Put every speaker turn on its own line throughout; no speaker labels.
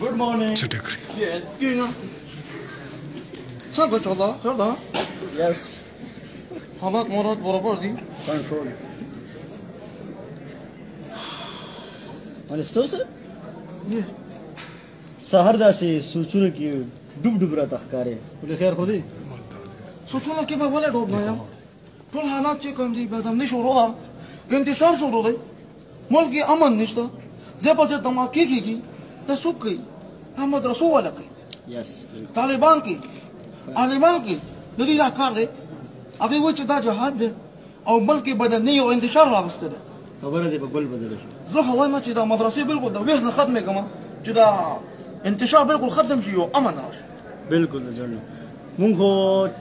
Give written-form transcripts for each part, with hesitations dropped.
Good morning.
څه ټکري
کېنه څنګه چلا خیر ده
Yes.
حالات مراد برابر دي
Control. Minister sir? سهار داسې سوچونه کې ډوب ډوب راته ښکاري ولې خیر خو دی
سوچونه کې به ولې ډوب نه یم ټول حالات چې کوم دي بدامني شروع ده انتشار شروع دی ملک کې امن نشته ځای په ځای دماکې کېږي دا څوک کوي دا مدرسو والا کوي
Yes.
طالبان کې عالمان کې د دې دا کار دی هغوی وایي چې دا جهاد دی او ملک کې بدامني او انتشار راوسته ده
خبره دې په ګل بدله شو
زه خو وایم چې دا مدرسې بالکل د ویښ نه ختمې کړم چې دا انتشار بالکل ختم شي او امن راشي
بالکل د جنو مونږ خو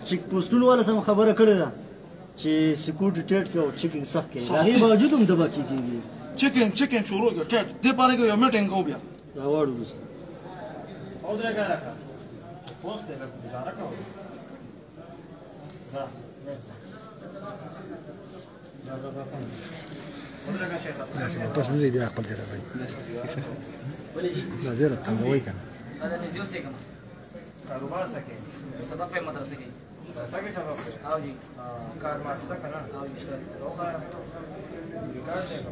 چیک پوسټونو والا سم خبره کړې ده چې سکیورټي ټیټ کې او چیکینګ سخت کې د هغې باوجود هم دبا کېږي
چیکینګ شروع کړه ټیټ دې پاره کې یو میټینګ کوو بیا
راوړو وروسته
داسې واپس نه ځي بیا خپل ځای راځي دا زیرت تنګوي که نه
هذا نزيو سيكم
कारोबार सके
سبب في مدرسة की
सके सब
आओ जी
कार मार्चता करना
आओ जी सर
तो का रिकॉर्ड देखो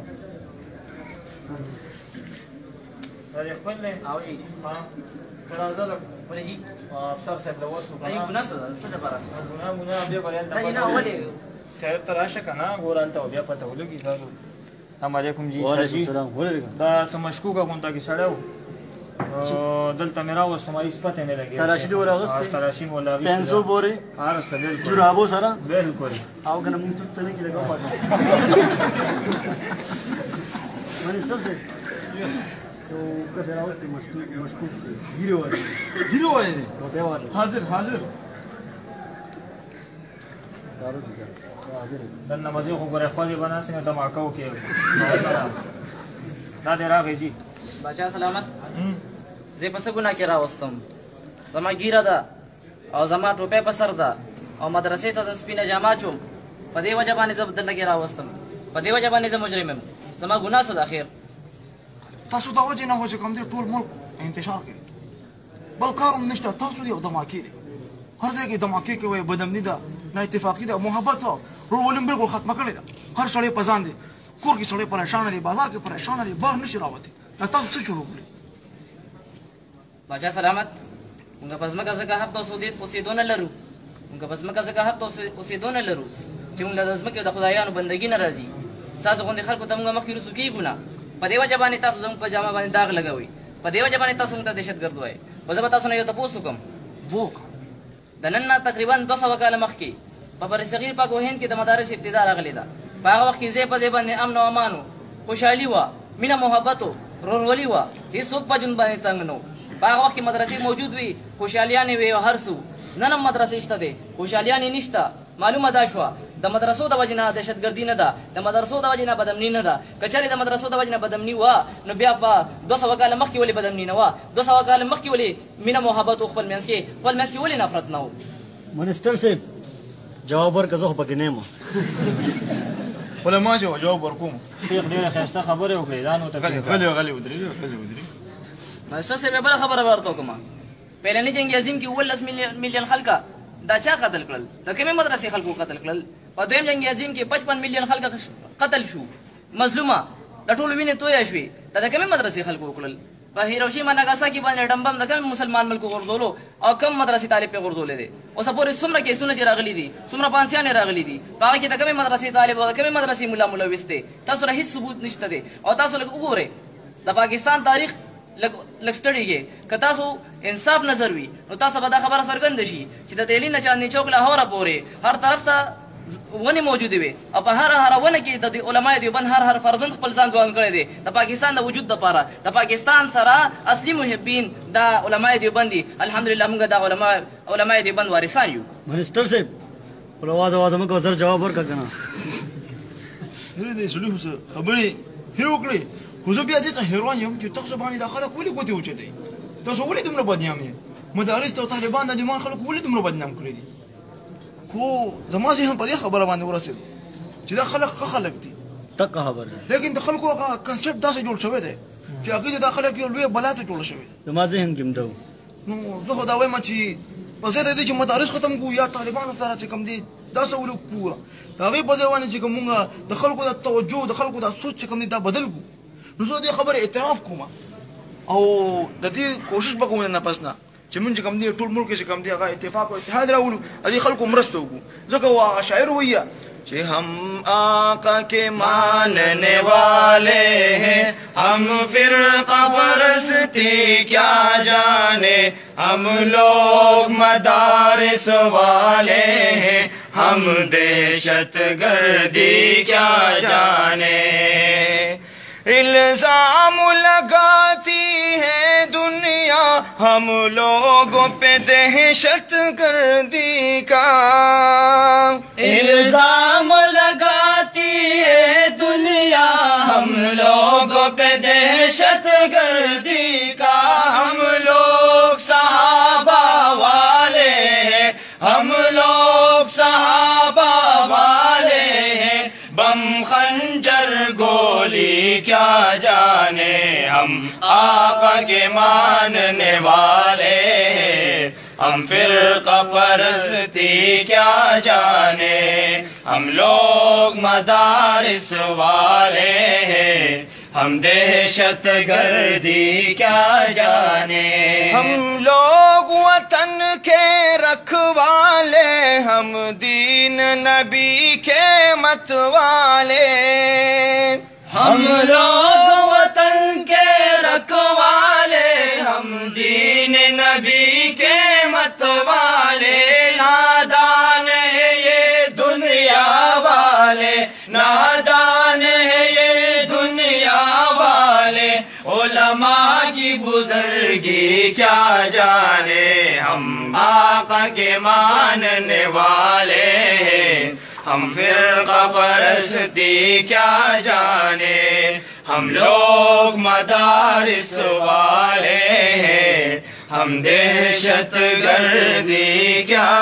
अरे खोल ले
आओ जी
हां थोड़ा ज़रा
बोले जी
अफसर से लवर सु
नहीं गुना सदा बारा
गुना अभी बयान
नहीं ना वाले
साहेब तराशा करना गोरान तो अभी पता होलो कि السلام علیکم جی
وعلیکم السلام ولې
دا سمشکوکا غونډه کې سړیو دلته مې راوستم هیڅ پته نه لګي
تراشي دې وراغستې
تراشي مولا وی
پنځو بورې
هر سړی
جرابو سره
بالکل
او کنه مونږ ته نه کې لګاو پاتې منیستر سے تو کسه راوستې مشکوک
ګیرو وایي
روپے والے
حاضر
دارو دي حاضر
نن نمازي خو غره خو دې بناسي نه دماکاو کې دا دې راغی جی
بچا سلامت زه پس ګنا کې راوستم زما ګیره ده او زما ټوپه په سر ده او مدرسې ته سپینه جامه چوم په دې وجه باندې زه بدل کې راوستم په دې وجه باندې زه مجرم یم زما ګناه څه ده اخر
تاسو دا وجه نه هو چې کوم دي ټول ملک انتشار کوي بل کار هم نشته تاسو دی او دماکې دی هر ځای کې دماکې کوي بدامني ده نه اتفاقي ده محبت ده ورولم بالکل ختمه کړې ده هر سړی په ځان دی کور کې سړی پریشان دی بازار کې پریشان دی بار نشي راوتی دا تاسو څه شروع کړی
بچا سلامت موږ پس مکه څنګه هفته اوسېدو نه لرو موږ پس مکه څنګه هفته اوسېدو نه لرو چې موږ د ځمکې د خدایانو بندګي نه راځي ستاسو غوندې خلکو ته موږ مخکې رسو کېږو نه په دې وجه باندې تاسو زموږ په جامه باندې داغ لګوئ په دې وجه باندې تاسو موږ ته دهشتګرد وایئ خو زه به تاسو نه یو تپوس وکړم د نن نه تقریبا 200 کاله مخکې په برصغیر پاک و هند کې د مدارس ابتدا راغلې ده په هغه وخت کې ځای په ځای باندې امن او امان و خوشحالي وه مینه محبت و ورورولي وه هېڅوک په ژوند باندې تنګ نه و په هغه وخت کې مدرسې موجود وي خوشحالیانې وې او هر څه نن هم مدرسې شته دی خوشحالیانې نشته معلومه دا شوه د مدرسو د وجې نه دهشتګردي نه ده د مدرسو د وجې نه بدامني نه ده که چېرې د مدرسو د وجې نه بدامني وه نو بیا په 200 کاله مخکې ولې بدامني نه وه 200 کاله مخکې ولې مینه محبت و خپل منځ کې ولې نفرت نه و
منیستر صاحب جواب ورکړه زه خو پکې نه یم
ولا ما جواب ورکوم
شیخ ډېره ښایسته خبرې وکړې دا نو ته
غلی ودرې
ماسټر صاحب بله خبره به ورته وکړم پهلني جنګ عظیم کې 19 میلیون خلکه دا چا قتل کړل د کومې مدرسې خلکو قتل کړل په دویم جنګ عظیم کې 55 میلیون خلک قتل شو مظلومه د ټولو وینې تویه شوې دا د کومې مدرسې خلکو وکړل په هیروشیما ناګاساکي باندې ډمبم د کوم مسلمان ملک غورځولو او کم مدرسې طالب په غورځولې دي اوس پورې څومره کیسونه چې راغلي دي څومره پانسیانې راغلي دي په هغه کې د کومې مدرسې طالب او د کومې مدرسې مولا ملوث دی تاسو سره هېڅ ثبوت نشته دی او تاسو لږ وګورئ د پاکستان تاریخ لږ سټډي کې که تاسو انصاف نظر وي نو تاسو به دا خبره څرګنده شي چې د دهلي نه چاندني چوک لاهوره پورې هر طرف ته ونې موجودې وي او په هر ونه کې د علماء دیوبند هر فرزند خپل ځان ځوان کړی دی د پاکستان د وجود دپاره د پاکستان سره اصلي محبین دا علماء دیوبند دي الحمدلله موږ د علماء دیوبند وارثان یو
منیستر صاحب ول आवाज مې کو سر جواب ورکړه کنه
نه دې سلوه خبرې هیو کړې خو زه بیا دې ته حیران یم چې تاسو باندې دا خلک ولې ګوتې وچتئ تاسو ولې دومره بدنام یې مدارس ته طالبان د دیمان خلک ولې دومره بدنام کړي دي خو زما ذهن په دې خبره باندې ورسېد چې دا خلک ښه خلک دي
تکه خبره
لیکن د خلکو هغه کنسپټ داسې جوړ شوی دی چې هغوی د دا خلک یو لویه بلا ته ټوله شوې ده.
زما ذهن کې هم ده و.
نو زه خو دا وایم چې په ضد د دې چې مدارس ختم کړو یا طالبانو سره چې کوم دي دا سهولت کړو د هغې په ځای باندې چې کوم مونږ د خلکو د توجه د خلکو د سوچ چې کوم دي دا بدل کړو. نو زه دې خبرې اعتراف کوم او د دې کوشش به کوم نه پس نه چې مونږ چې کوم دي ټول ملک چې کوم دي هغه اتفاق او اتحاد راوړو د دې خلکو مرسته وکړو. ځکه هغه شاعر وایي کہ ہم آقا کے ماننے والے ہیں ہم فرقہ پرستی کیا جانے ہم لوگ مدارس والے ہیں ہم دہشت گردی کیا جانے الزام لگاتی ہے دنیا ہم لوگوں پہ دہشت گردی کا الزام لگاتی ہے دنیا ہم لوگوں پہ دہشت گردی کا ہم لوگ صحابہ والے ہیں ہم لوگ صحابہ والے ہیں بم خنجر گولی کیا جانے ہم آقا کے ماننے والے ہیں ہم فرقہ پرستی کیا جانے ہم لوگ مدارس والے ہیں ہم دہشت گردی کیا جانے ہم لوگ وطن کے رکھوالے ہم دین نبی کے متوالے ہم لوگ وطن کے رکھوالے ہم دین نبی کے متوالے نادان ہے یہ دنیا والے نادان ہے یہ دنیا والے علماء کی بزرگی کیا جانے ہم آقا کے ماننے والے ہیں ہم فرقہ پرستی کیا جانے ہم لوگ مدارس والے ہیں ہم دہشت گردی کیا